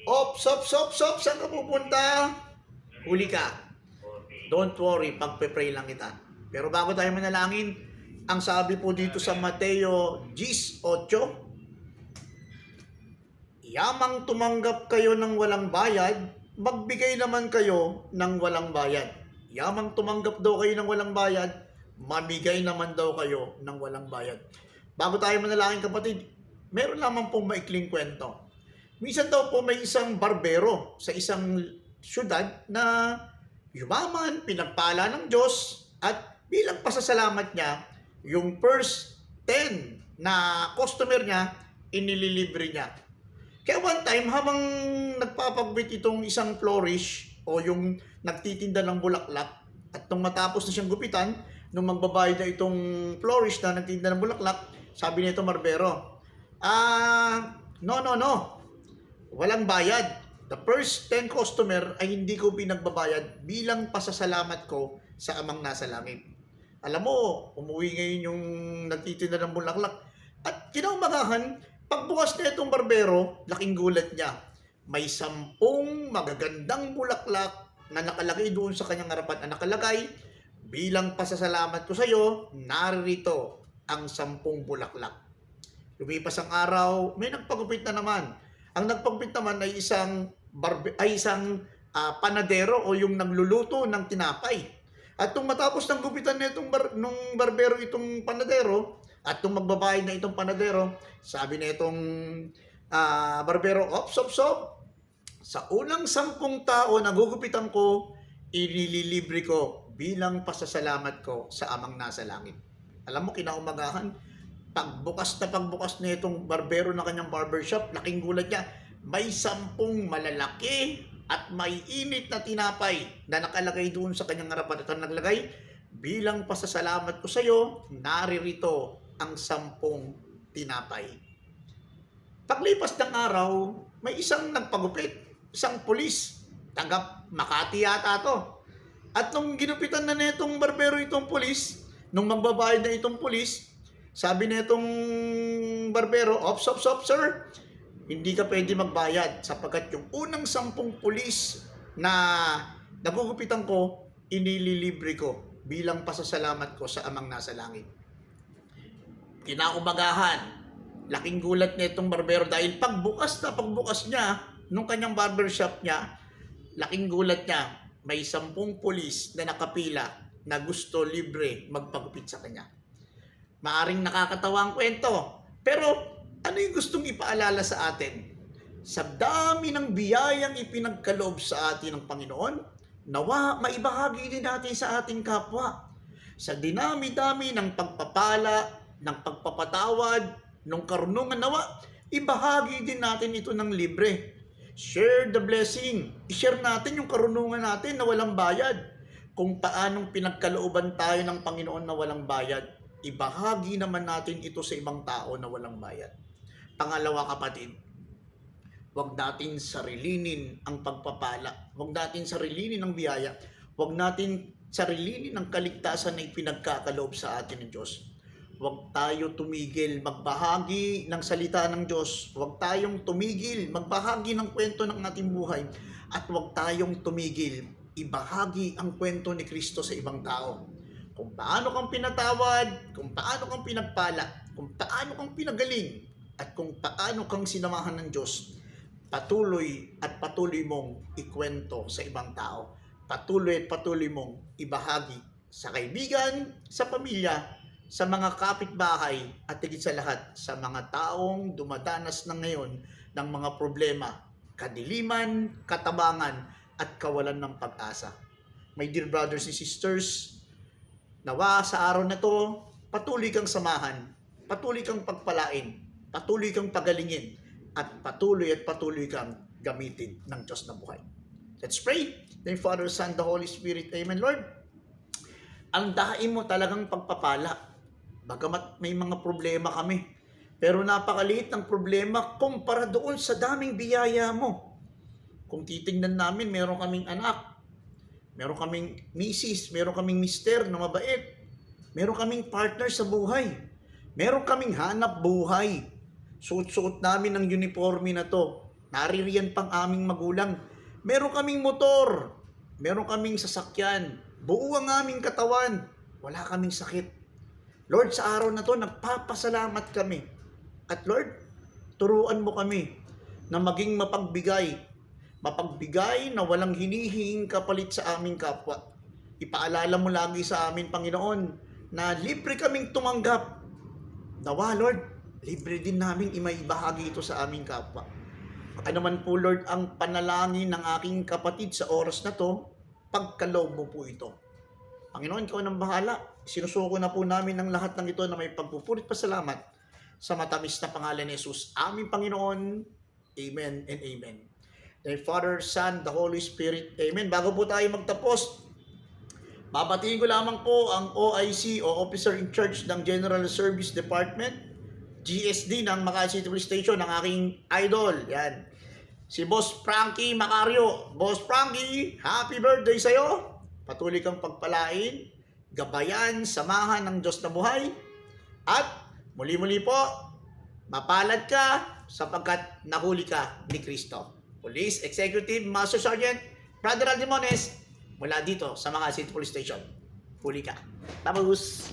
Op, saan ka pupunta? Huli ka. Don't worry, pagpe-pray lang kita. Pero bago tayo manalangin, ang sabi po dito sa Mateo 10:8, yamang tumanggap kayo ng walang bayad, magbigay naman kayo ng walang bayad. Yamang tumanggap daw kayo ng walang bayad, mamigay naman daw kayo ng walang bayad. Bago tayo manalangin kapatid, meron lamang pong maikling kwento. Minsan daw po may isang barbero sa isang syudad na yumaman, pinagpala ng Diyos, at bilang pasasalamat niya, yung first 10 na customer niya, inililibre niya. Kaya one time, habang nagpapagwit itong isang florist o yung nagtitinda ng bulaklak, at nung matapos na siyang gupitan, nung magbabayad na itong florist na nagtitinda ng bulaklak, sabi nito barbero, no. Walang bayad. The first 10 customer ay hindi ko pinagbabayad bilang pasasalamat ko sa Amang nasa langit. Alam mo, umuwi ngayon yung nagtitinda ng bulaklak. At kinaumagahan, pagbukas na itong barbero, laking gulat niya. May 10 magagandang bulaklak na nakalagay doon sa kanyang harapan. Na nakalagay, bilang pasasalamat ko sa iyo, narito ang 10 bulaklak. Lumipas ang araw, may nagpagupit na naman. Ang nagpagupit naman ay isang panadero o yung nagluluto ng tinapay. At nung matapos ng gupitan na nung barbero itong panadero, at nung magbabayad na itong panadero, sabi na itong barbero, Op. Sa unang 10 tao na gugupitan ko, ililibre ko bilang pasasalamat ko sa Amang nasa langit. Alam mo, kinaumagahan, pagbukas na itong barbero ng kanyang barbershop, laking gulat niya, may 10 malalaki at may init na tinapay na nakalagay doon sa kanyang harapan. At ang naglagay, bilang pasasalamat ko sa iyo, naririto ang 10 tinapay. Paglipas ng araw, may isang nagpagupit, isang pulis, taga Makati yata to. At nung ginupitan na itong barbero itong pulis, nung magbabayad na itong pulis, sabi na itong barbero, Op, sir, hindi ka pwede magbayad sapagkat yung unang 10 pulis na nagugupitan ko, inililibre ko bilang pasasalamat ko sa Amang nasa langit. Kinaumagahan, laking gulat na itong barbero dahil pagbukas niya nung kanyang barbershop niya, laking gulat niya, may 10 pulis na nakapila na gusto libre magpagupit sa kanya. Maaring nakakatawa ang kwento, pero ano yung gustong ipaalala sa atin? Sa dami ng biyayang ipinagkaloob sa atin ng Panginoon, nawa maibahagi din natin sa ating kapwa. Sa dinami-dami ng pagpapala, ng pagpapatawad, ng karunungan, nawa ibahagi din natin ito ng libre. Share the blessing. I-share natin yung karunungan natin na walang bayad. Kung paanong pinagkalooban tayo ng Panginoon na walang bayad, ibahagi naman natin ito sa ibang tao na walang bayad. Pangalawa kapatid, huwag natin sarilinin ang pagpapala. Huwag natin sarilinin ang biyaya. Huwag natin sarilinin ang kaligtasan na ipinagkakaloob sa atin ng Diyos. Huwag tayo tumigil magbahagi ng salita ng Diyos. Huwag tayong tumigil magbahagi ng kwento ng ating buhay. At huwag tayong tumigil ibahagi ang kwento ni Kristo sa ibang tao. Kung paano kang pinatawad, kung paano kang pinagpala, kung paano kang pinagaling, at kung paano kang sinamahan ng Diyos, patuloy mong ikwento sa ibang tao. Patuloy mong ibahagi sa kaibigan, sa pamilya, sa mga kapitbahay, at higit sa lahat, sa mga taong dumadanas na ngayon ng mga problema, kadiliman, katabangan, at kawalan ng pag-asa. My dear brothers and sisters, nawa sa araw na to, patuloy kang samahan, patuloy kang pagpalain, patuloy kang pagalingin, at patuloy kang gamitin ng Diyos na buhay. Let's pray. The Father, Son, the Holy Spirit. Amen, Lord. Ang daim mo talagang pagpapala. Bagamat may mga problema kami, pero napakaliit ng problema kumpara doon sa daming biyaya mo. Kung titingnan namin, meron kaming anak, meron kaming misis, meron kaming mister na mabait, meron kaming partner sa buhay, meron kaming hanap buhay. Suot-suot namin ang uniforme na to. Naririyan pang aming magulang. Meron kaming motor. Meron kaming sasakyan. Buo ang aming katawan. Wala kaming sakit. Lord, sa araw na to, nagpapasalamat kami. At Lord, turuan mo kami na maging mapagbigay. Mapagbigay na walang hinihinging kapalit sa aming kapwa. Ipaalala mo lagi sa amin, Panginoon, na libre kaming tumanggap. Nawa, Lord, libre din namin imaibahagi ito sa aming kapwa. Ano man po, Lord, ang panalangin ng aking kapatid sa oras na to, pagkaloob mo po ito. Panginoon, ikaw nang bahala. Sinusuko na po namin ng lahat ng ito na may pagpupurit pasalamat sa matamis na pangalan ni Jesus. Aming Panginoon. Amen and amen. The Father, Son, the Holy Spirit. Amen. Bago po tayo magtapos, babatiin ko lamang po ang OIC o Officer in Charge ng General Service Department, GSD ng Makati City Police Station, ng aking idol. Yan. Si Boss Frankie Macario. Boss Frankie, happy birthday sa'yo. Patuloy kang pagpalain, gabayan, samahan ng Diyos na buhay. At muli-muli po, mapalad ka sapagkat nahuli ka ni Kristo. Police Executive Master Sergeant Brother Aldimones, mula dito sa Makati City Police Station. Huli ka. Tapos.